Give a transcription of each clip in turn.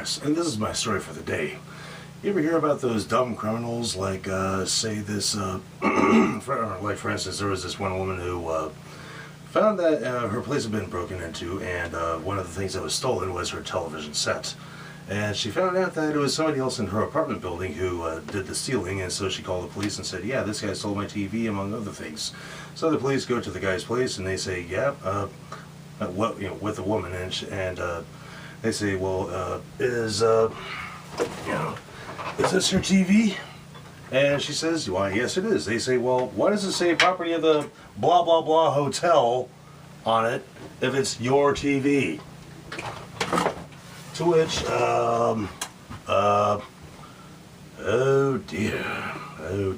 Yes, and this is my story for the day. You ever hear about those dumb criminals, like, say this, for instance, there was this one woman who found that her place had been broken into, and one of the things that was stolen was her television set. And she found out that it was somebody else in her apartment building who did the stealing, and so she called the police and said, yeah, this guy stole my TV, among other things. So the police go to the guy's place, and they say, yeah, with the woman, and they say, well, is this your TV? And she says, why, yes it is. They say, well, why does it say property of the blah blah blah hotel on it if it's your TV? To which, oh dear,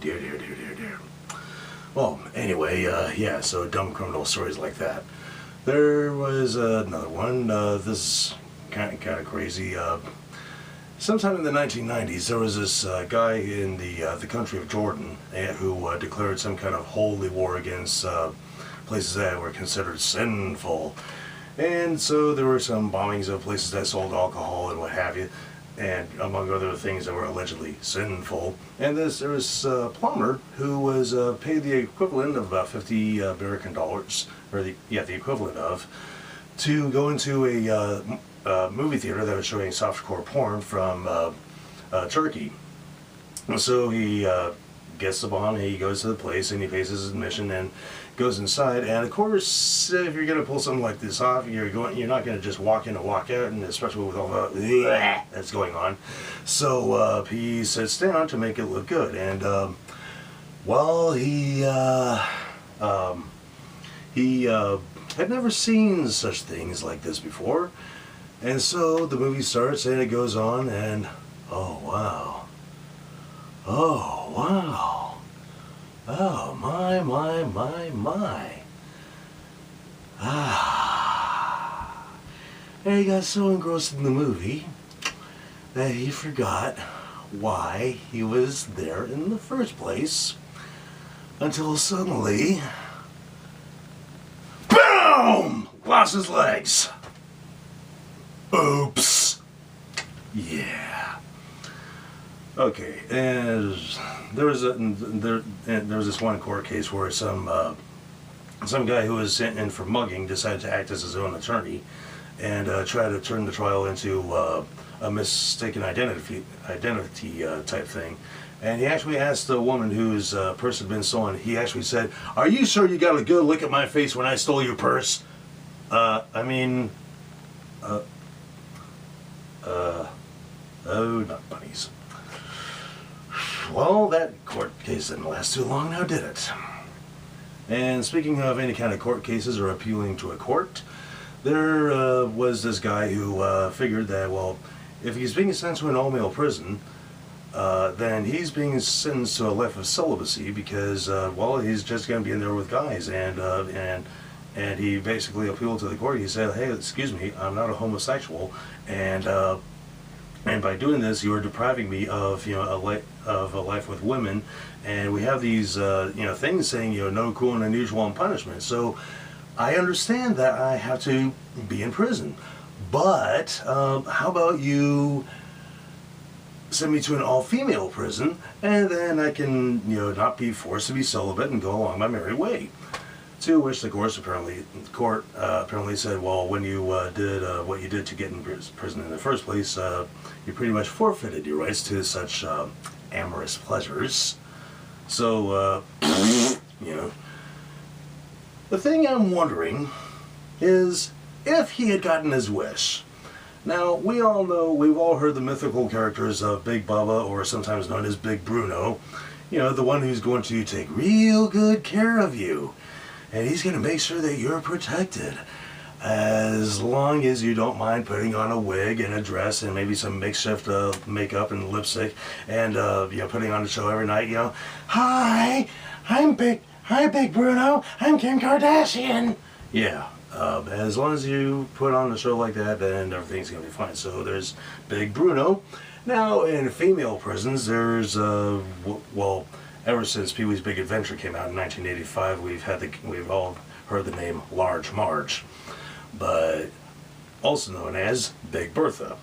dear. Well, anyway, yeah, so dumb criminal stories like that. There was another one, this is kind of crazy. Sometime in the 1990s, there was this guy in the country of Jordan who declared some kind of holy war against places that were considered sinful. And so there were some bombings of places that sold alcohol and what have you, and among other things that were allegedly sinful. And there was a plumber who was paid the equivalent of about 50 American dollars, or the equivalent of, to go into a movie theater that was showing softcore porn from Turkey. So he gets the bomb, he goes to the place, and he pays his admission and goes inside. And of course, if you're going to pull something like this off, you're not going to just walk in and walk out, and especially with all the that's going on. So he sits down to make it look good, and well, he had never seen such things like this before. And so the movie starts and it goes on, and oh wow, oh wow, oh my. And he got so engrossed in the movie that he forgot why he was there in the first place, until suddenly, BOOM! Lost his legs. Oops. Yeah. Okay, and there was this one court case where some guy who was sent in for mugging decided to act as his own attorney and try to turn the trial into a mistaken identity type thing. And he actually asked the woman whose purse had been stolen. He actually said, "Are you sure you got a good look at my face when I stole your purse?" Oh, not bunnies. Well, that court case didn't last too long now, did it? And speaking of any kind of court cases or appealing to a court, there was this guy who figured that, well, if he's being sent to an all-male prison, then he's being sentenced to a life of celibacy because, well, he's just going to be in there with guys, and he basically appealed to the court. He said, "Hey, excuse me, I'm not a homosexual, and by doing this, you are depriving me of a life with women, and we have these things saying no cruel and unusual and punishment. So I understand that I have to be in prison, but how about you send me to an all-female prison, and then I can not be forced to be celibate and go along my merry way." To which the court apparently said, well, when you did what you did to get in prison in the first place, you pretty much forfeited your rights to such amorous pleasures. So, the thing I'm wondering is if he had gotten his wish. Now, we all know, we've all heard the mythical characters of Big Bubba, or sometimes known as Big Bruno, the one who's going to take real good care of you. And he's going to make sure that you're protected, as long as you don't mind putting on a wig and a dress and maybe some makeshift makeup and lipstick, and putting on a show every night. Hi, Big Bruno. I'm Kim Kardashian. Yeah, as long as you put on a show like that, then everything's going to be fine. So there's Big Bruno. Now in female prisons, there's well, ever since Pee-wee's Big Adventure came out in 1985, we've all heard the name Large Marge, but also known as Big Bertha.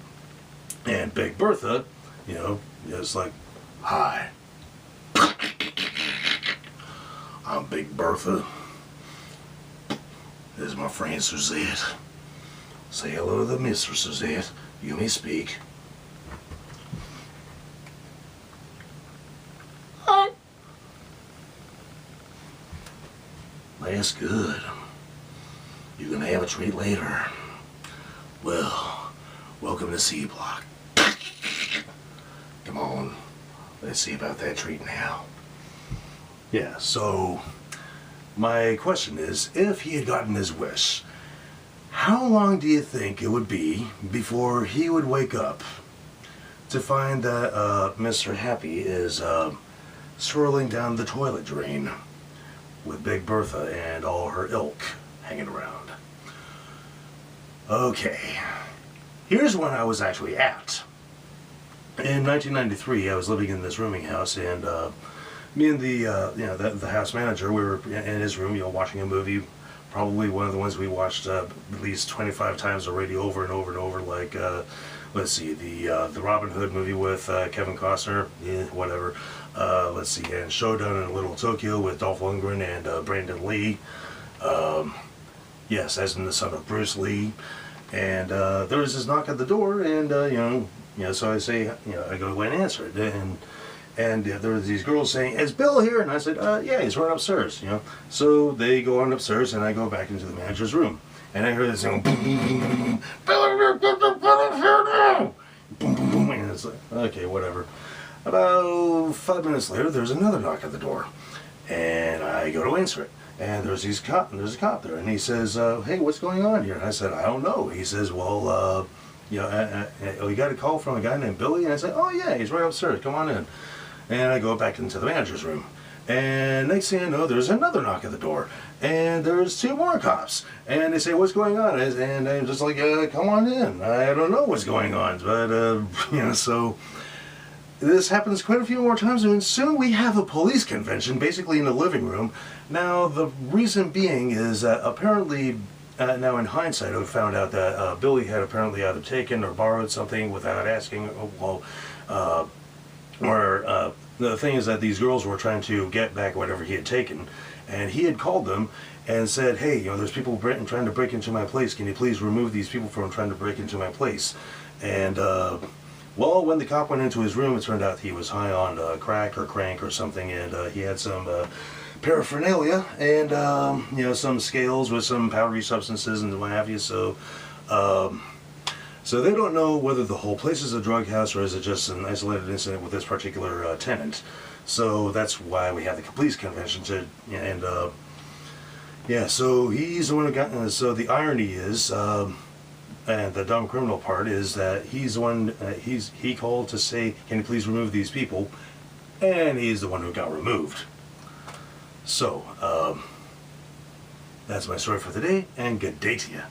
And Big Bertha, you know, is like, "Hi, I'm Big Bertha. This is my friend Suzette. Say hello to the Mr. Suzette. You may speak." "Hi." "That's good. You're gonna have a treat later. Well, welcome to C Block. Come on, let's see about that treat now." Yeah, so my question is, if he had gotten his wish, how long do you think it would be before he would wake up to find that Mr. Happy is swirling down the toilet drain with Big Bertha and all her ilk hanging around? Okay, here's when I was actually at. In 1993, I was living in this rooming house, and me and the house manager, we were in his room, watching a movie, probably one of the ones we watched at least 25 times already, over and over and over. Like, let's see, the Robin Hood movie with Kevin Costner, whatever. Let's see, and Showdown in Little Tokyo with Dolph Lundgren and Brandon Lee. Yes, as in the son of Bruce Lee. And there was this knock at the door, and so I say, I go and answer it, and there were these girls saying, "Is Bill here?" And I said, "Yeah, he's right upstairs." So they go on upstairs, and I go back into the manager's room, and I hear this boom, boom, boom, boom, boom, Bill here now, boom, boom, boom, and it's like, okay, whatever. About 5 minutes later, there's another knock at the door, and I go to answer it. And there's a cop there, and he says, "Hey, what's going on here?" And I said, "I don't know." He says, "Well, we got a call from a guy named Billy." And I said, "Oh yeah, he's right upstairs. Come on in." And I go back into the manager's room, and next thing I know, there's another knock at the door, and there's 2 more cops, and they say, "What's going on?" And I'm just like, "Come on in. I don't know what's going on," but so. This happens quite a few more times, and soon we have a police convention basically in the living room. Now, the reason being is that apparently, now in hindsight, I found out that Billy had apparently either taken or borrowed something without asking. The thing is that these girls were trying to get back whatever he had taken, and he had called them and said, "Hey, there's people trying to break into my place. Can you please remove these people from trying to break into my place?" And well, when the cop went into his room, it turned out he was high on crack or crank or something, and he had some paraphernalia and some scales with some powdery substances and what have you. So they don't know whether the whole place is a drug house or is it just an isolated incident with this particular tenant. So that's why we have the police convention so he's the one who got. So the irony is. And the dumb criminal part is that he's the one, he called to say, "Can you please remove these people?" And he's the one who got removed. So, that's my story for today, and good day to you.